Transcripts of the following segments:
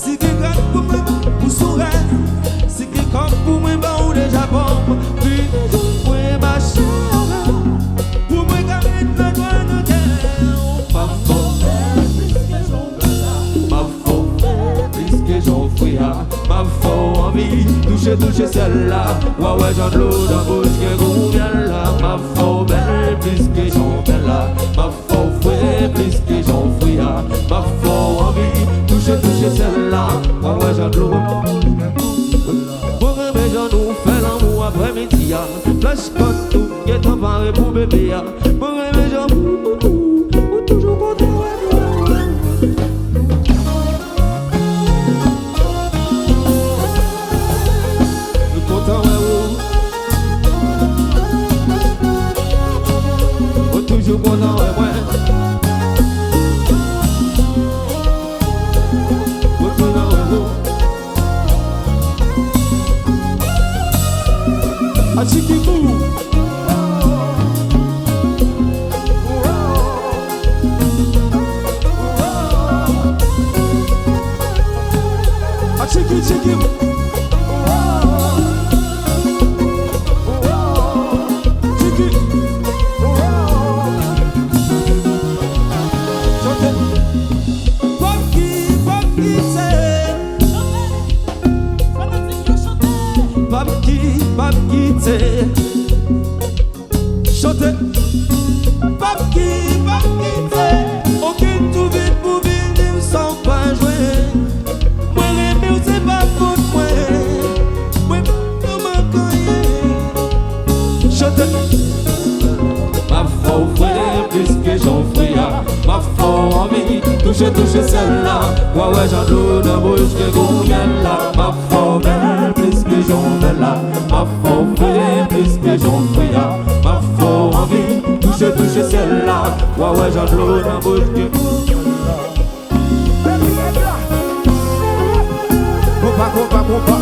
Si quelqu'un pour moi, ou sourire. Si quelqu'un pour moi, ou déjà bon. Puis, pour ma chère, pour moi, garder le doigt de guerre. Ma faute, ma faute, puisque j'en fouille. Ma faute, envie, toucher celle-là. Ouais, j'en l'eau dans la bouche, que vous vient là. Ma faute, belle, puisque j'en fais là. Ma faute, fouet, puisque j'en fouille. Ma faute, envie, toucher celle-là. Ouais, j'en l'eau. Pour mes gens, nous fait l'amour après-midi. Flash code tout, qui est emparé pour bébé. Pour mes gens, ou toujours content. Toujours content, ouais, ouais. A Chiquibou. A Chiquibou. Chantez, papi, aucune tout vite pour venir sans pas jouer. Moi, les mieux, c'est pas faute, moi, nous m'en chantez, ma faute, frère, puisque j'en fouille. Ma faute, envie, toucher celle-là. Ouais, j'en l'eau dans la bouche, que vous vient là. Ma faute, belle, puisque j'en fais là. Ma faute, frère, puisque j'en fouille. Ma faute, envie, toucher celle-là. Ouais, j'en l'eau dans la bouche, que compa.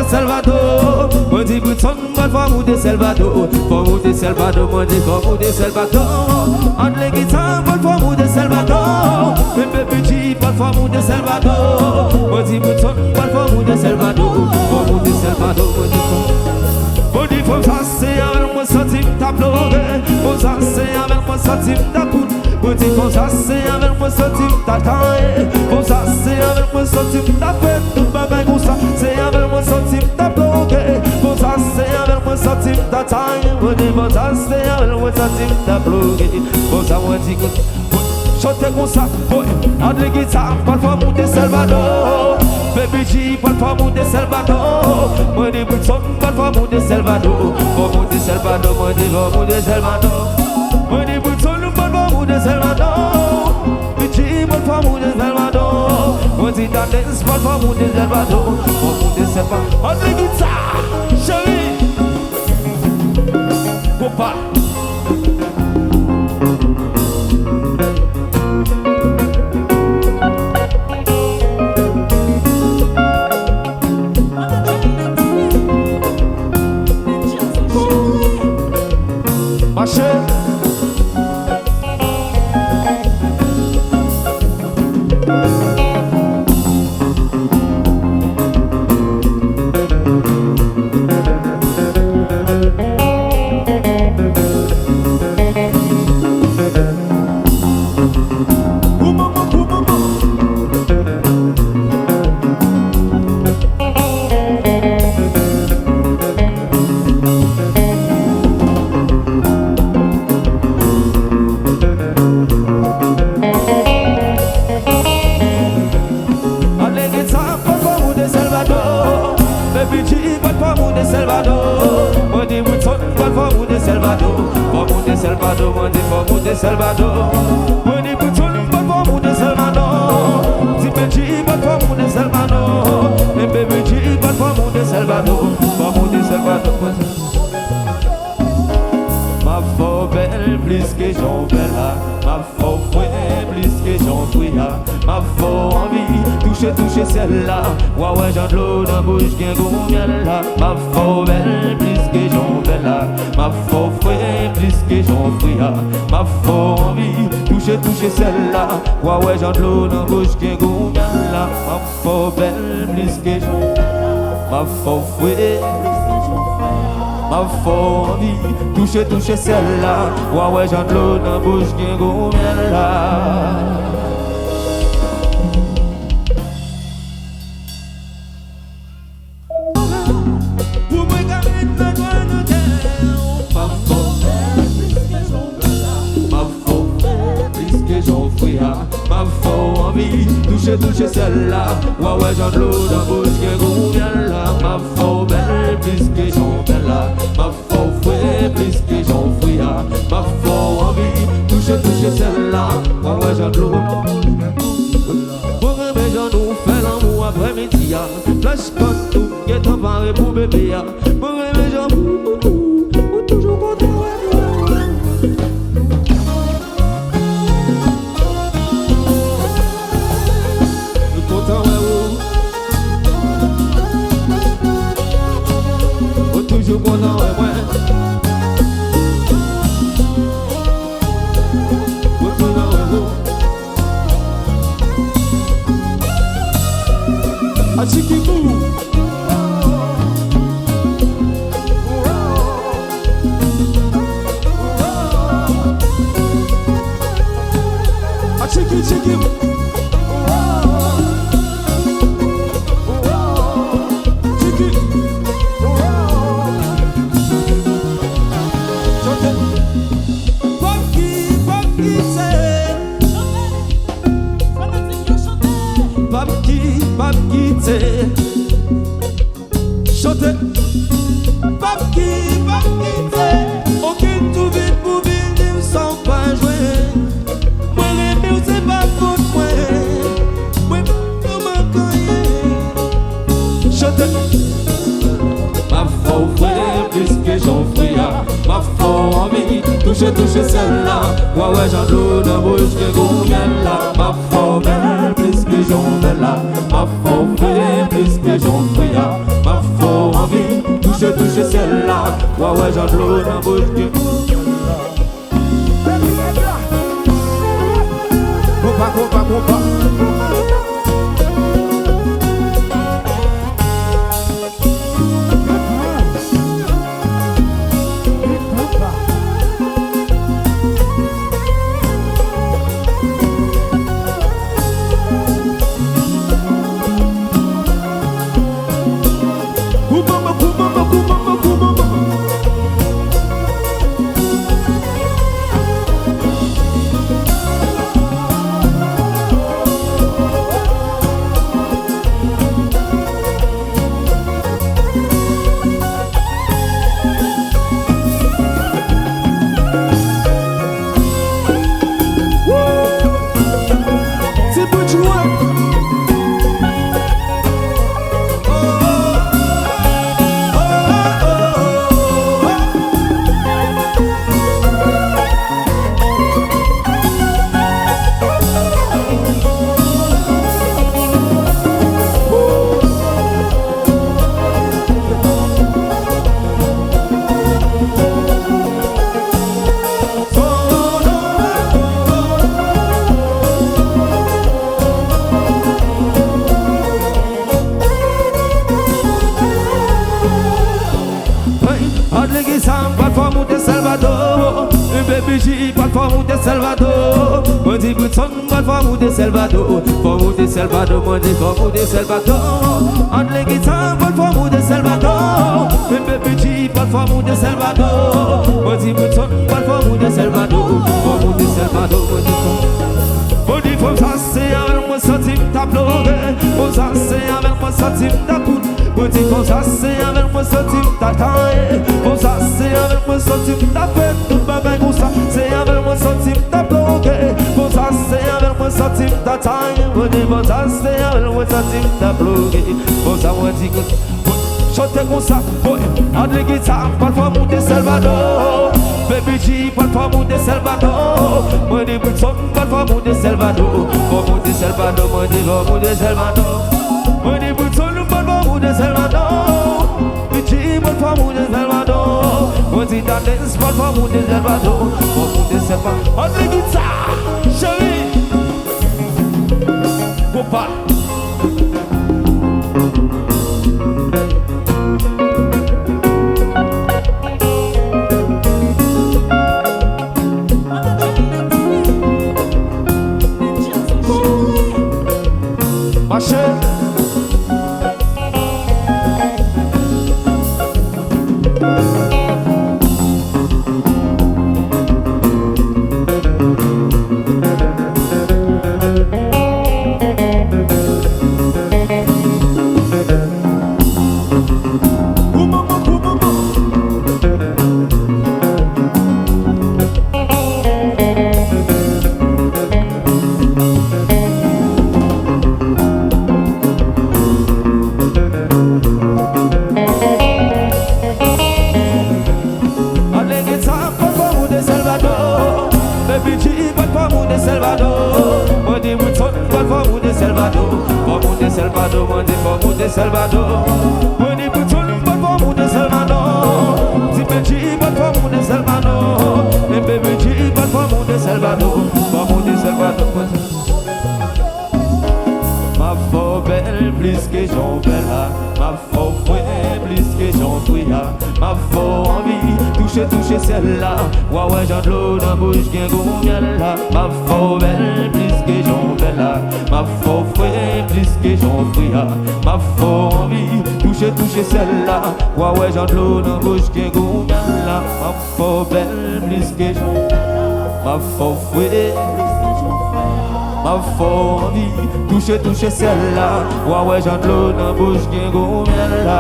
Salvador, moi dis Britton, moi faut monter Salvador, faut monter Salvador, moi dis faut monter Salvador. En les guitares, moi faut monter Salvador, mais petit, moi faut monter Salvador. Moi dis Britton, moi faut monter Salvador, faut monter Salvador, moi dis faut ça c'est avec moi sentir ta pleurer, faut ça c'est avec moi sentir ta coudre. Moi dis faut ça c'est avec moi sentir ta taille, faut ça c'est avec moi sentir ta peine, tout bagaille comme ça, c'est avec moi sentir ta bloqué, faut ça c'est avec moi sentir ta taille, moi dis faut ça c'est avec moi sentir ta bloqué, faut ça moi dis que chantez comme ça, boy, à la guitare, parfois monter Salvador, baby G, parfois monter Salvador, moi dis Britton, parfois monter Salvador, faut monter Salvador, moi dis faut monter Salvador, moi dis Britton, parfois monter Salvador, baby parfois monter Salvador, moi dis ta dance, parfois monter Salvador, faut monter Salvador, à la guitare, chérie, copain. femme de Salvador. Moi dis Woodson, bonne femme de Salvador. Femme de Salvador, moi dis femme de Salvador. Moi dis Woodson, bonne femme de Salvador. Dis Benji, bonne femme de Salvador. Et bébé G, bonne femme de Salvador. Femme de Salvador. Ma faux belle, plus que Jean Bella. Ma faux frère, plus que Jean Fouilla. Ma faux envie, toucher celle-là. Ouais, Jean de l'eau dans bouche, qui est miel là. Ma faux belle, plus que Jean Bella. Ma faux frère, plus que Jean Fouilla. Ma faux envie, toucher celle-là. Ouais, Jean de l'eau dans bouche, qui est miel là. Ma faux belle, plus que Jean Bella. Ma faux frère. Ma faux envie, toucher celle-là. Ouais, j'en de l'eau dans la bouche qui est gros miel là. Pour moi, garder la joie de terre. Ma faux plus que j'en veux là. Ma faux plus que j'en fouille. Ma faux envie, toucher celle-là. Ouais, j'en de l'eau dans la bouche qui est gros miel là. Ma faux belle, plus que j'en veux là. Ma faux fouet, plus que j'en fouille. Ma faux envie, toucher celle-là. Ouais, j'en de l'eau. Pour aimer, j'en nous fait l'amour après-midi. Flash comme tout, qui est emparé pour bébé. Pour aimer, j'en ou toujours content. Content, toujours content, ouais. Achikibou. Achikibou. Chantez, pape qui aucune tout vite pour venir sans pas jouer. Moi les c'est pas faute moi chantez, ma faux frère plus que j'en fouille. Ma faux envie, toucher celle-là. Ouais, j'en l'eau dans la bouche que gros miel là. Ma faux belle plus que j'en veux là. Ma faux frère plus que j'en fouille. Ma faux envie, toucher celle-là. Ouais, j'en l'eau dans la bouche que compa. Baby, pas femme de Salvador. Moi dis Woodson, pas femme de Salvador. Femme de Salvador, moi dis femme de Salvador. Entre les guitares, pas femme de Salvador. Baby, G, pas femme de Salvador. Moi dis Woodson, pas femme de Salvador. Femme de Salvador, moi dis femme ça c'est avec moi centime t'as pleuré. Moi ça c'est avec moi centime t'as coûté. Moi Moi dis comme ça c'est avec moi sorti ta taille. Comme ça c'est avec moi sorti ta fait tout bagaille comme ça. C'est avec moi sorti ta bloqué. Comme ça c'est avec moi sorti ta taille. Moi dis comme ça c'est avec moi sorti ta bloqué. Comme ça moi dis que chantez comme ça, entre les guitares, parfois monter Salvador. Baby G, parfois monter Salvador. Moi dis Wilson, parfois monter Salvador. Pour monter Salvador, moi dis pour monter Salvador. Moi dis Wilson, parfois monter Salvador. Baby G, parfois monter Salvador. Moi dis Dance, parfois monter Salvador. Pour monter Salvador, entre les guitares, chérie. Copa. Salvador, when you put on the Salvador, Zipechi, but for the Salvador, and baby G, but for the Salvador, for the Salvador. Ma faux belle, plus que j'en belle, ma faux fouet, plus que j'en fouilla, ma faux envie, toucher celle-là, ouais, j'en de l'eau dans la bouche, qu'un goût miel là, ma faux belle, plus que j'en belle, ma faux fouet, plus que j'en fouilla, ma faux envie, toucher celle-là, ouais, j'en de l'eau dans la bouche, qu'un goût miel là, ma faux belle, plus que j'en ma faux fouet, ma faux envie, toucher celle-là, ouais, j'en de l'eau dans la bouche, qu'un goût miel là.